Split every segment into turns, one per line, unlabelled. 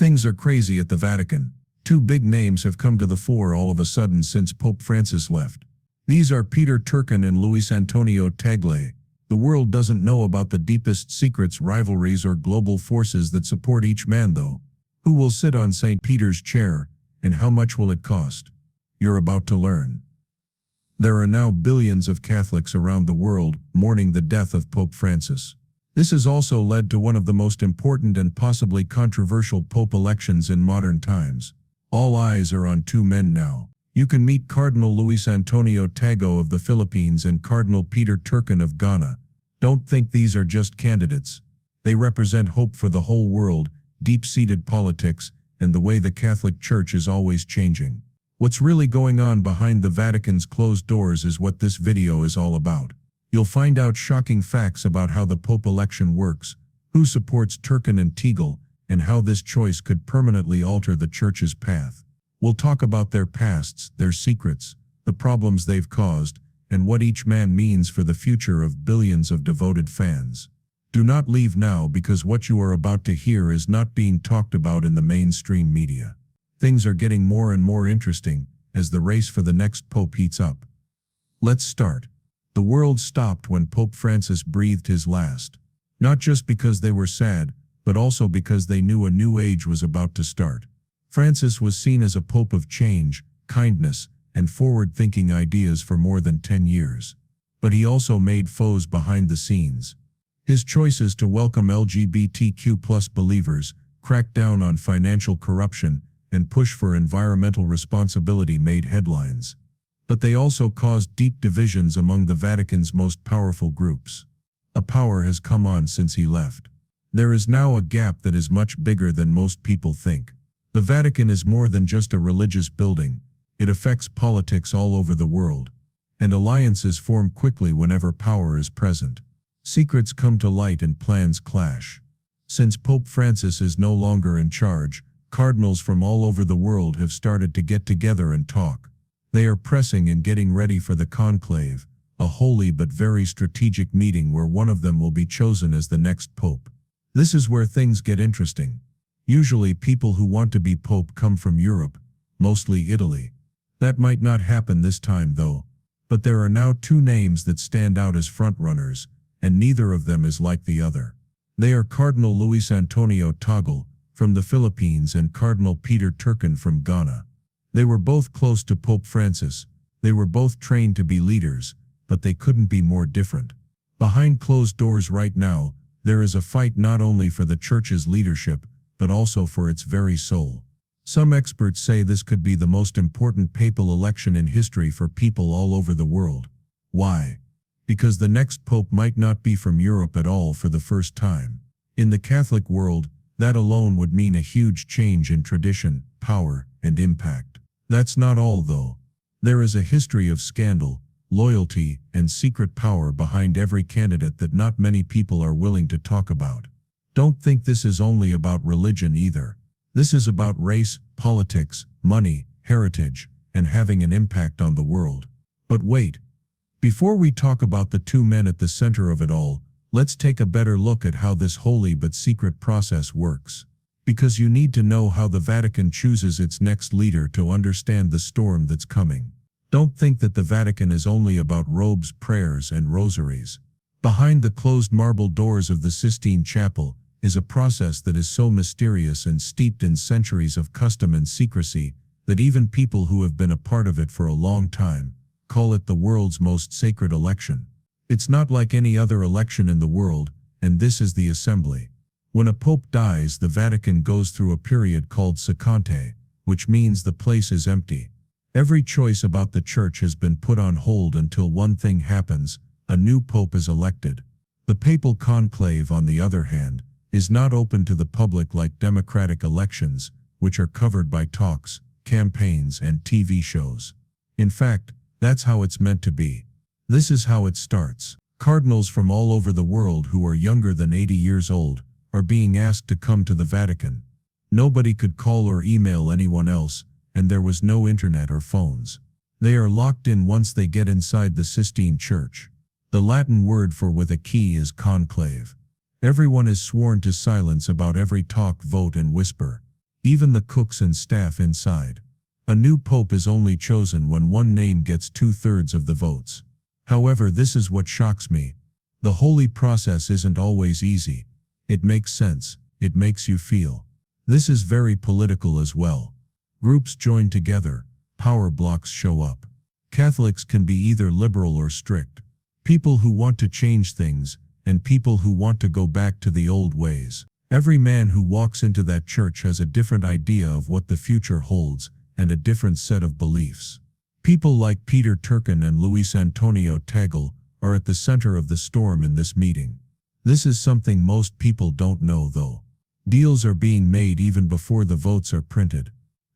Things are crazy at the Vatican. Two big names have come to the fore all of a sudden since Pope Francis left. These are Peter Turkson and Luis Antonio Tagle. The world doesn't know about the deepest secrets, rivalries, or global forces that support each man though. Who will sit on St. Peter's chair, and how much will it cost? You're about to learn. There are now billions of Catholics around the world mourning the death of Pope Francis. This has also led to one of the most important and possibly controversial pope elections in modern times. All eyes are on two men now. You can meet Cardinal Luis Antonio Tagle of the Philippines and Cardinal Peter Turkson of Ghana. Don't think these are just candidates. They represent hope for the whole world, deep-seated politics, and the way the Catholic Church is always changing. What's really going on behind the Vatican's closed doors is what this video is all about. You'll find out shocking facts about how the Pope election works, who supports Turkson and Tagle, and how this choice could permanently alter the Church's path. We'll talk about their pasts, their secrets, the problems they've caused, and what each man means for the future of billions of devoted fans. Do not leave now, because what you are about to hear is not being talked about in the mainstream media. Things are getting more and more interesting as the race for the next Pope heats up. Let's start. The world stopped when Pope Francis breathed his last. Not just because they were sad, but also because they knew a new age was about to start. Francis was seen as a pope of change, kindness, and forward-thinking ideas for more than 10 years. But he also made foes behind the scenes. His choices to welcome LGBTQ+ believers, crack down on financial corruption, and push for environmental responsibility made headlines. But they also caused deep divisions among the Vatican's most powerful groups. A power has come on since he left. There is now a gap that is much bigger than most people think. The Vatican is more than just a religious building. It affects politics all over the world. And alliances form quickly whenever power is present. Secrets come to light and plans clash. Since Pope Francis is no longer in charge, cardinals from all over the world have started to get together and talk. They are pressing and getting ready for the conclave, a holy but very strategic meeting where one of them will be chosen as the next pope. This is where things get interesting. Usually people who want to be pope come from Europe, mostly Italy. That might not happen this time though. But there are now two names that stand out as frontrunners, and neither of them is like the other. They are Cardinal Luis Antonio Tagle from the Philippines and Cardinal Peter Turkson from Ghana. They were both close to Pope Francis. They were both trained to be leaders, but they couldn't be more different. Behind closed doors right now, there is a fight not only for the Church's leadership, but also for its very soul. Some experts say this could be the most important papal election in history for people all over the world. Why? Because the next pope might not be from Europe at all for the first time. In the Catholic world, that alone would mean a huge change in tradition, power, and impact. That's not all though. There is a history of scandal, loyalty, and secret power behind every candidate that not many people are willing to talk about. Don't think this is only about religion either. This is about race, politics, money, heritage, and having an impact on the world. But wait. Before we talk about the two men at the center of it all, let's take a better look at how this holy but secret process works. Because you need to know how the Vatican chooses its next leader to understand the storm that's coming. Don't think that the Vatican is only about robes, prayers, and rosaries. Behind the closed marble doors of the Sistine Chapel is a process that is so mysterious and steeped in centuries of custom and secrecy that even people who have been a part of it for a long time call it the world's most sacred election. It's not like any other election in the world, and this is the assembly. When a pope dies, the Vatican goes through a period called secante, which means the place is empty. Every choice about the Church has been put on hold until one thing happens: a new pope is elected. The papal conclave, on the other hand, is not open to the public like democratic elections, which are covered by talks, campaigns, and TV shows. In fact, that's how it's meant to be. This is how it starts. Cardinals from all over the world who are younger than 80 years old are being asked to come to the Vatican. Nobody could call or email anyone else, and there was no internet or phones. They are locked in once they get inside the Sistine Church. The Latin word for with a key is conclave. Everyone is sworn to silence about every talk, vote, and whisper. even the cooks and staff inside. A new pope is only chosen when one name gets 2/3 of the votes. However, this is what shocks me. The holy process isn't always easy. It makes sense. It makes you feel. This is very political as well. Groups join together. Power blocks show up. Catholics can be either liberal or strict. People who want to change things, and people who want to go back to the old ways. Every man who walks into that church has a different idea of what the future holds, and a different set of beliefs. People like Peter Turkson and Luis Antonio Tagle are at the center of the storm in this meeting. This is something most people don't know though. Deals are being made even before the votes are printed.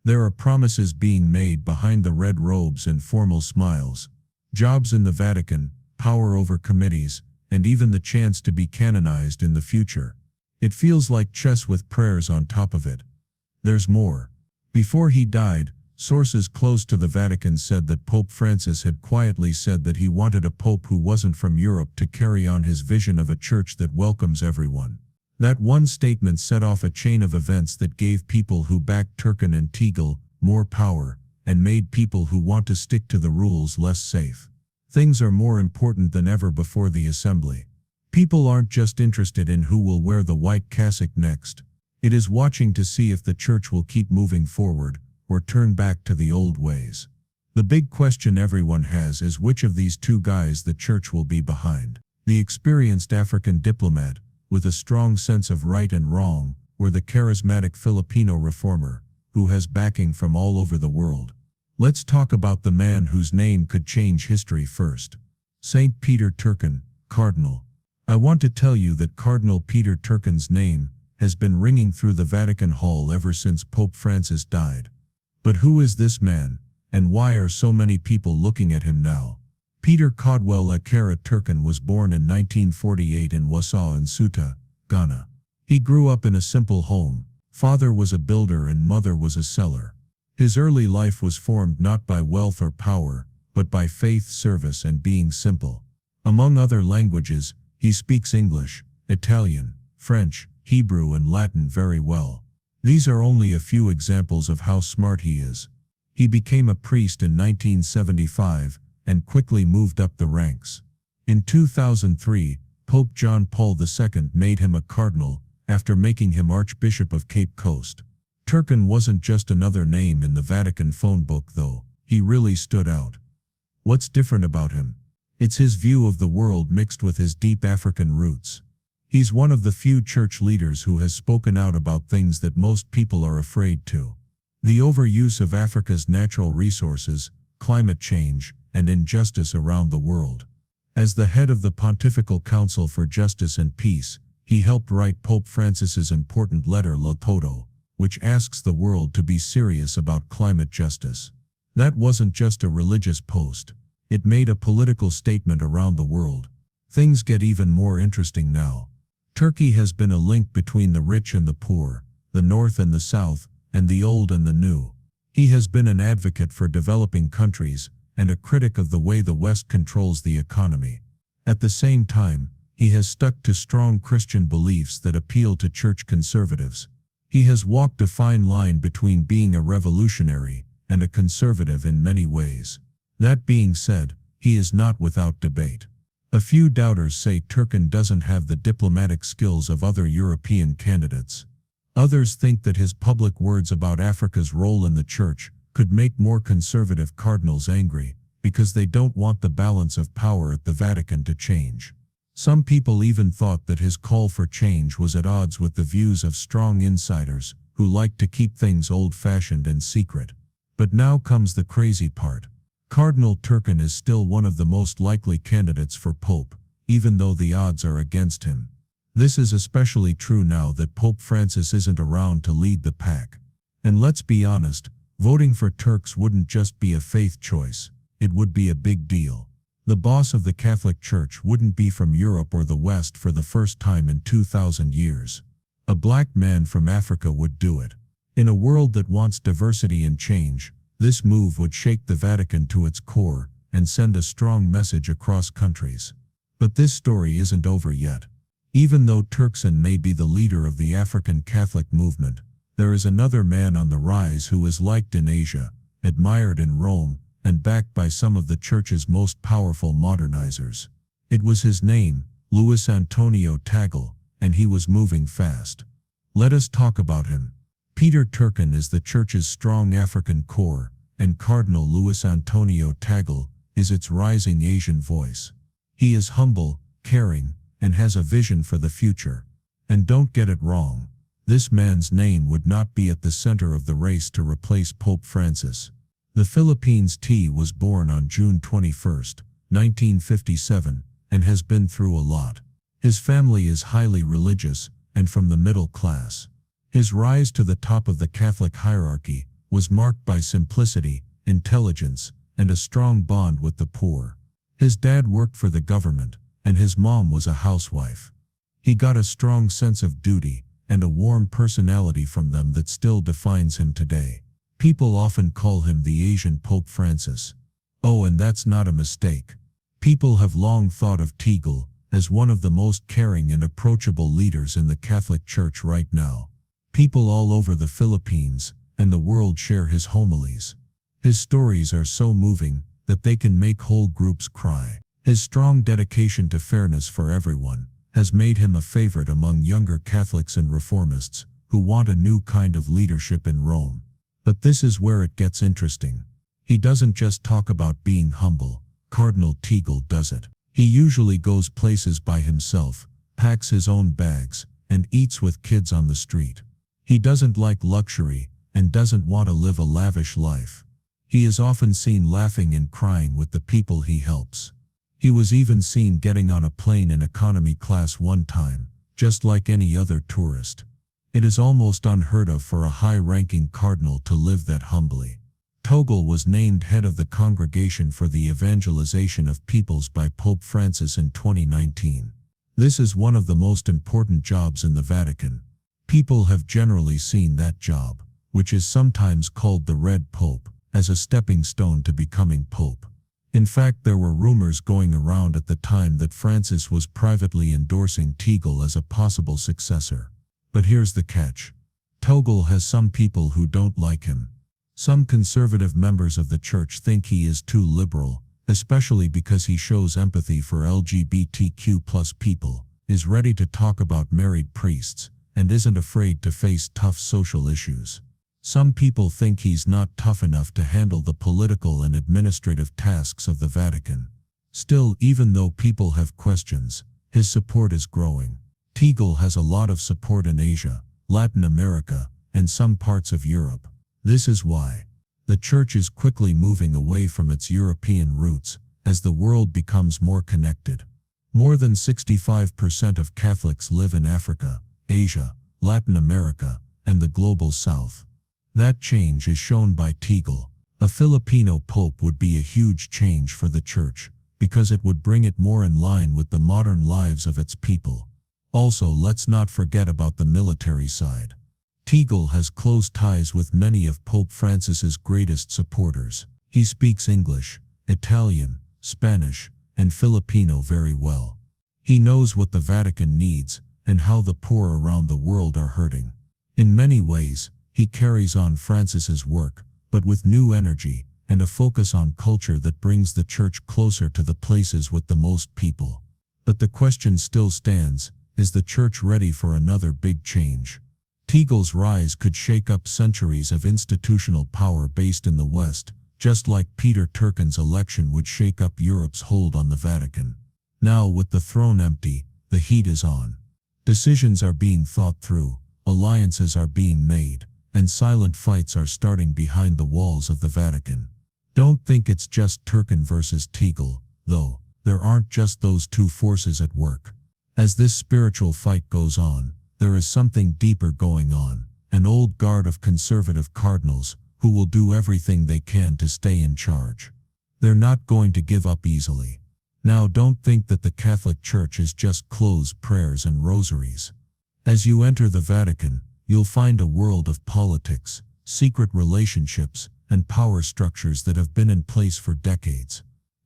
There are promises being made behind the red robes and formal smiles. Jobs in the Vatican, power over committees, and even the chance to be canonized in the future. It feels like chess with prayers on top of it. There's more. Before he died, sources close to the Vatican said that Pope Francis had quietly said that he wanted a pope who wasn't from Europe to carry on his vision of a church that welcomes everyone. That one statement set off a chain of events that gave people who backed Turkson and Tagle more power, and made people who want to stick to the rules less safe. Things are more important than ever before the assembly. People aren't just interested in who will wear the white cassock next. It is watching to see if the church will keep moving forward, or turn back to the old ways. The big question everyone has is which of these two guys the church will be behind. The experienced African diplomat, with a strong sense of right and wrong, or the charismatic Filipino reformer, who has backing from all over the world. Let's talk about the man whose name could change history first. Saint Peter Turkson, Cardinal. I want to tell you that Cardinal Peter Turkson's name has been ringing through the Vatican Hall ever since Pope Francis died. But who is this man, and why are so many people looking at him now? Peter Codwell Akara Turkson was born in 1948 in Wasaa in Suta, Ghana. He grew up in a simple home. Father was a builder and mother was a seller. His early life was formed not by wealth or power, but by faith, service, and being simple. Among other languages, he speaks English, Italian, French, Hebrew, and Latin very well. These are only a few examples of how smart he is. He became a priest in 1975 and quickly moved up the ranks. In 2003, Pope John Paul II made him a cardinal after making him Archbishop of Cape Coast. Turkson wasn't just another name in the Vatican phone book though. He really stood out. What's different about him? It's his view of the world mixed with his deep African roots. He's one of the few church leaders who has spoken out about things that most people are afraid to. The overuse of Africa's natural resources, climate change, and injustice around the world. As the head of the Pontifical Council for Justice and Peace, he helped write Pope Francis's important letter Laudato, which asks the world to be serious about climate justice. That wasn't just a religious post. It made a political statement around the world. Things get even more interesting now. Turkey has been a link between the rich and the poor, the North and the South, and the old and the new. He has been an advocate for developing countries, and a critic of the way the West controls the economy. At the same time, he has stuck to strong Christian beliefs that appeal to church conservatives. He has walked a fine line between being a revolutionary and a conservative in many ways. That being said, he is not without debate. A few doubters say Turkson doesn't have the diplomatic skills of other European candidates. Others think that his public words about Africa's role in the church could make more conservative cardinals angry, because they don't want the balance of power at the Vatican to change. Some people even thought that his call for change was at odds with the views of strong insiders, who like to keep things old-fashioned and secret. But now comes the crazy part. Cardinal Turkson is still one of the most likely candidates for Pope, even though the odds are against him. This is especially true now that Pope Francis isn't around to lead the pack. And let's be honest, voting for Turks wouldn't just be a faith choice, it would be a big deal. The boss of the Catholic Church wouldn't be from Europe or the West for the first time in 2,000 years. A black man from Africa would do it. In a world that wants diversity and change, this move would shake the Vatican to its core and send a strong message across countries. But this story isn't over yet. Even though Turkson may be the leader of the African Catholic movement, There is another man on the rise who is liked in Asia, admired in Rome, and backed by some of the Church's most powerful modernizers. It was his name, Louis Antonio Tagle, and he was moving fast. Let us talk about him. Peter Turkson is the Church's strong African core, and Cardinal Louis Antonio Tagle is its rising Asian voice. He is humble, caring, and has a vision for the future. And don't get it wrong, this man's name would not be at the center of the race to replace Pope Francis. The Philippines T was born on June 21, 1957, and has been through a lot. His family is highly religious and from the middle class. His rise to the top of the Catholic hierarchy was marked by simplicity, intelligence, and a strong bond with the poor. His dad worked for the government, and his mom was a housewife. He got a strong sense of duty and a warm personality from them that still defines him today. People often call him the Asian Pope Francis. Oh, and that's not a mistake. People have long thought of Tagle as one of the most caring and approachable leaders in the Catholic Church right now. People all over the Philippines and the world share his homilies. His stories are so moving that they can make whole groups cry. His strong dedication to fairness for everyone has made him a favorite among younger Catholics and reformists who want a new kind of leadership in Rome. But this is where it gets interesting. He doesn't just talk about being humble. Cardinal Tagle does it. He usually goes places by himself, packs his own bags, and eats with kids on the street. He doesn't like luxury and doesn't want to live a lavish life. He is often seen laughing and crying with the people he helps. He was even seen getting on a plane in economy class one time, just like any other tourist. It is almost unheard of for a high-ranking cardinal to live that humbly. Tagle was named head of the Congregation for the Evangelization of Peoples by Pope Francis in 2019. This is one of the most important jobs in the Vatican. People have generally seen that job, which is sometimes called the Red Pope, as a stepping stone to becoming Pope. In fact, there were rumors going around at the time that Francis was privately endorsing Tagle as a possible successor. But here's the catch. Tagle has some people who don't like him. Some conservative members of the Church think he is too liberal, especially because he shows empathy for LGBTQ+ people, is ready to talk about married priests, and isn't afraid to face tough social issues. Some people think he's not tough enough to handle the political and administrative tasks of the Vatican. Still, even though people have questions, his support is growing. Tagle has a lot of support in Asia, Latin America, and some parts of Europe. This is why the Church is quickly moving away from its European roots as the world becomes more connected. More than 65% of Catholics live in Africa, Asia, Latin America, and the global South. That change is shown by Tagle. A Filipino pope would be a huge change for the Church, because it would bring it more in line with the modern lives of its people. Also, let's not forget about the military side. Tagle has close ties with many of Pope Francis's greatest supporters. He speaks English, Italian, Spanish, and Filipino very well. He knows what the Vatican needs and how the poor around the world are hurting. In many ways, he carries on Francis's work, but with new energy and a focus on culture that brings the Church closer to the places with the most people. But the question still stands, is the Church ready for another big change? Tagle's rise could shake up centuries of institutional power based in the West, just like Peter Turkson's election would shake up Europe's hold on the Vatican. Now, with the throne empty, the heat is on. Decisions are being thought through, alliances are being made, and silent fights are starting behind the walls of the Vatican. Don't think it's just Turkson versus Tagle, though. There aren't just those two forces at work. As this spiritual fight goes on, there is something deeper going on, an old guard of conservative cardinals who will do everything they can to stay in charge. They're not going to give up easily. Now, don't think that the Catholic Church is just closed prayers and rosaries. As you enter the Vatican, you'll find a world of politics, secret relationships, and power structures that have been in place for decades.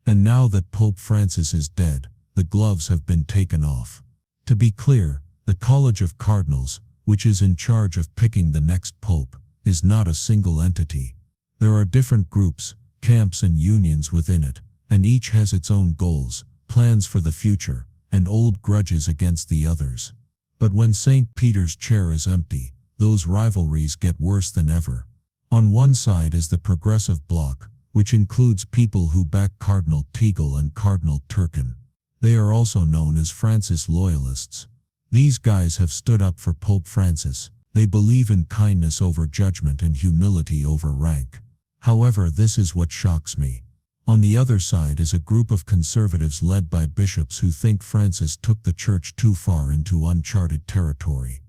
And now that Pope Francis is dead, the gloves have been taken off. To be clear, the College of Cardinals, which is in charge of picking the next pope, is not a single entity. There are different groups, camps and unions within it, and each has its own goals, plans for the future, and old grudges against the others. But when St. Peter's chair is empty, those rivalries get worse than ever. On one side is the Progressive Bloc, which includes people who back Cardinal Tagle and Cardinal Turkson. They are also known as Francis loyalists. These guys have stood up for Pope Francis. They believe in kindness over judgment and humility over rank. However, this is what shocks me. On the other side is a group of conservatives led by bishops who think Francis took the church too far into uncharted territory.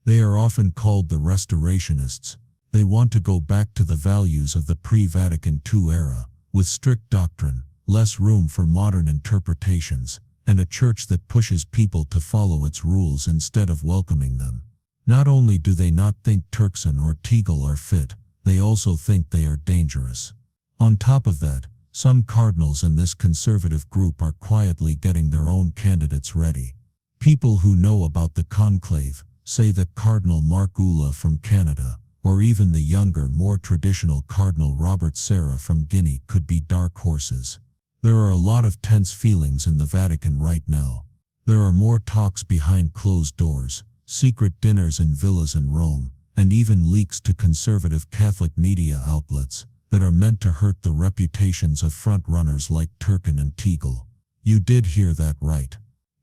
They are often called the Restorationists. They want to go back to the values of the pre-Vatican II era, with strict doctrine, less room for modern interpretations, and a church that pushes people to follow its rules instead of welcoming them. Not only do they not think Turkson or Tagle are fit, they also think they are dangerous. On top of that, some cardinals in this conservative group are quietly getting their own candidates ready. People who know about the conclave say that Cardinal Marc from Canada, or even the younger, more traditional Cardinal Robert Serra from Guinea could be dark horses. There are a lot of tense feelings in the Vatican right now. There are more talks behind closed doors, secret dinners in villas in Rome, and even leaks to conservative Catholic media outlets that are meant to hurt the reputations of front-runners like Turkson and Tagle. You did hear that right.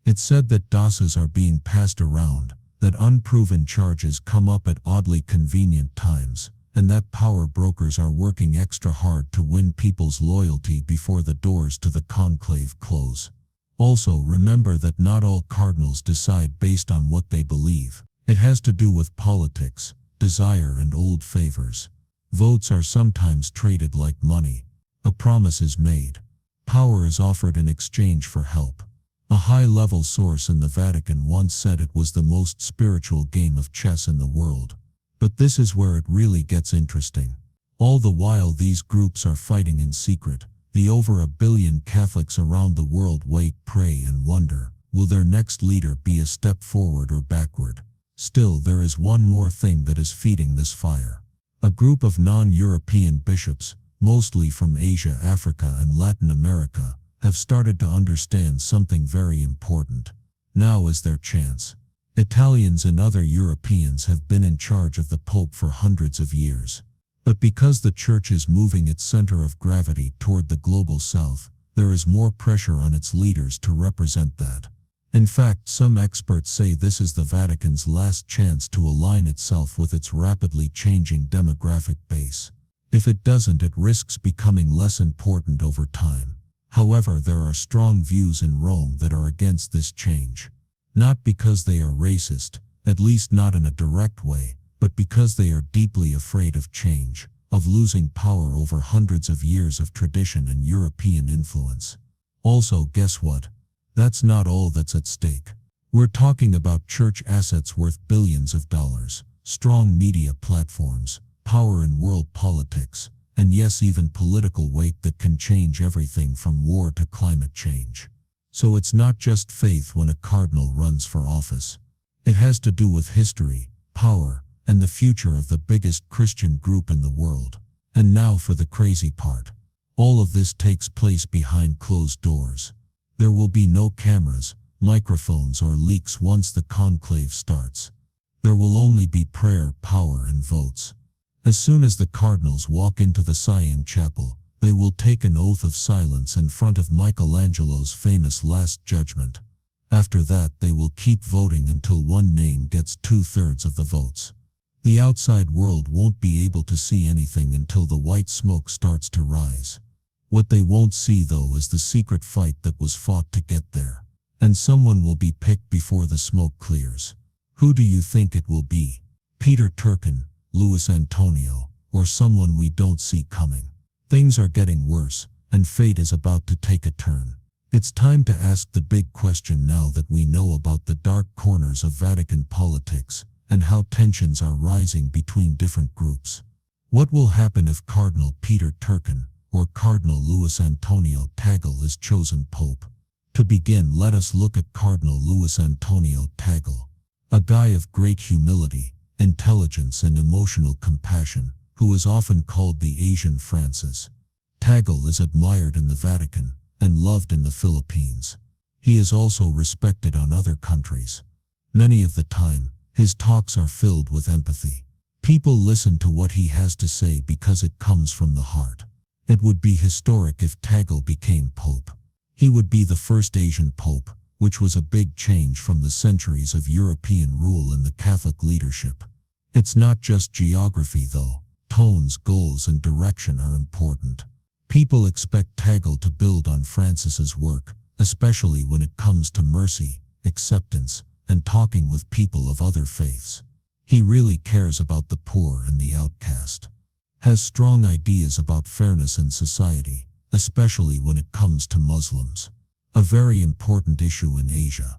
It's said that doses are being passed around, that unproven charges come up at oddly convenient times, and that power brokers are working extra hard to win people's loyalty before the doors to the conclave close. Also, remember that not all cardinals decide based on what they believe. It has to do with politics, desire, and old favors. Votes are sometimes traded like money. A promise is made. Power is offered in exchange for help. A high-level source in the Vatican once said it was the most spiritual game of chess in the world. But this is where it really gets interesting. All the while these groups are fighting in secret, the over 1 billion Catholics around the world wait, pray, and wonder, will their next leader be a step forward or backward? Still, there is one more thing that is feeding this fire. A group of non-European bishops, mostly from Asia, Africa, and Latin America, have started to understand something very important. Now is their chance. Italians and other Europeans have been in charge of the Pope for hundreds of years. But because the Church is moving its center of gravity toward the global south, there is more pressure on its leaders to represent that. In fact, some experts say this is the Vatican's last chance to align itself with its rapidly changing demographic base. If it doesn't, it risks becoming less important over time. However, there are strong views in Rome that are against this change. Not because they are racist, at least not in a direct way, but because they are deeply afraid of change, of losing power over hundreds of years of tradition and European influence. Also, guess what? That's not all that's at stake. We're talking about church assets worth billions of dollars, strong media platforms, power in world politics, and yes, even political weight that can change everything from war to climate change. So it's not just faith when a cardinal runs for office. It has to do with history, power, and the future of the biggest Christian group in the world. And now for the crazy part. All of this takes place behind closed doors. There will be no cameras, microphones, or leaks once the conclave starts. There will only be prayer, power, and votes. As soon as the cardinals walk into the Siam Chapel, they will take an oath of silence in front of Michelangelo's famous Last Judgment. After that, they will keep voting until one name gets 2/3 of the votes. The outside world won't be able to see anything until the white smoke starts to rise. What they won't see, though, is the secret fight that was fought to get there. And someone will be picked before the smoke clears. Who do you think it will be? Peter Turkson, Luis Antonio, or someone we don't see coming? Things are getting worse, and fate is about to take a turn. It's time to ask the big question now that we know about the dark corners of Vatican politics and how tensions are rising between different groups. What will happen if Cardinal Peter Turkson or Cardinal Luis Antonio Tagle is chosen Pope? To begin, let us look at Cardinal Luis Antonio Tagle.
A guy of great humility, intelligence and emotional compassion, who is often called the Asian Francis. Tagle is admired in the Vatican and loved in the Philippines. He is also respected on other countries. Many of the time, his talks are filled with empathy. People listen to what he has to say because it comes from the heart. It would be historic if Tagle became Pope. He would be the first Asian Pope, which was a big change from the centuries of European rule in the Catholic leadership. It's not just geography though. Tones, goals and direction are important. People expect Tagle to build on Francis's work, especially when it comes to mercy, acceptance, and talking with people of other faiths. He really cares about the poor and the outcast. Has strong ideas about fairness in society, especially when it comes to Muslims. A very important issue in Asia.